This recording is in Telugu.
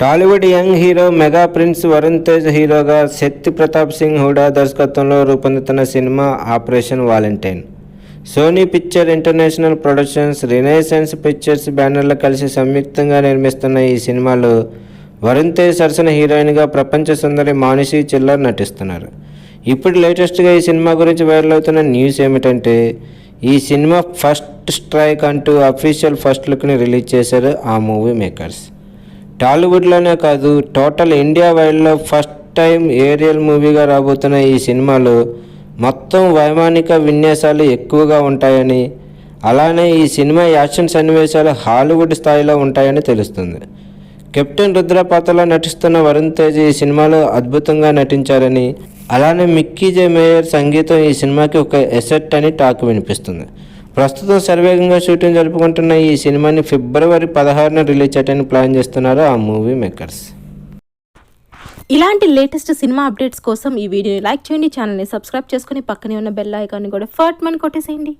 Tollywood young hero mega prince Varun Tej హీరోగా శక్తి ప్రతాప్ సింగ్ హుడా దర్శకత్వంలో రూపొందుతున్న cinema Operation Valentine. Sony picture international productions, renaissance pictures బ్యానర్లు కలిసి సంయుక్తంగా నిర్మిస్తున్న ఈ సినిమాలో వరుణ్ తేజ్ సరసన హీరోయిన్గా ప్రపంచ సుందరి మానుషి చిల్లర్ నటిస్తున్నారు. ఇప్పుడు లేటెస్ట్గా ఈ సినిమా గురించి వైరల్ అవుతున్న న్యూస్ ఏమిటంటే, ఈ సినిమా ఫస్ట్ స్ట్రైక్ అంటూ అఫీషియల్ ఫస్ట్ లుక్ని రిలీజ్ చేశారు ఆ మూవీ మేకర్స్. టాలీవుడ్లోనే కాదు, టోటల్ ఇండియా వైడ్లో ఫస్ట్ టైం ఏరియల్ మూవీగా రాబోతున్న ఈ సినిమాలో మొత్తం వైమానిక విన్యాసాలు ఎక్కువగా ఉంటాయని, అలానే ఈ సినిమా యాక్షన్ సన్నివేశాలు హాలీవుడ్ స్థాయిలో ఉంటాయని తెలుస్తుంది. కెప్టెన్ రుద్ర పాత్రలో నటిస్తున్న వరుణ్ తేజ్ ఈ సినిమాలో అద్భుతంగా నటించారని, అలానే మిక్కీ జే మేయర్ సంగీతం ఈ సినిమాకి ఒక ఎసెట్ అని టాక్ వినిపిస్తుంది. ప్రస్తుతం శరవేగంగా షూటింగ్ జరుపుకుంటున్న ఈ సినిమాని ఫిబ్రవరి 16న రిలీజ్ చేయడానికి ప్లాన్ చేస్తున్నారు ఆ మూవీ మేకర్స్. ఇలాంటి లేటెస్ట్ సినిమా అప్డేట్స్ కోసం ఈ వీడియోని లైక్ చేయండి, ఛానల్ని సబ్స్క్రైబ్ చేసుకుని పక్కనే ఉన్న బెల్ ఐకాన్ని కూడా ఫట్ మని కొట్టేసేయండి.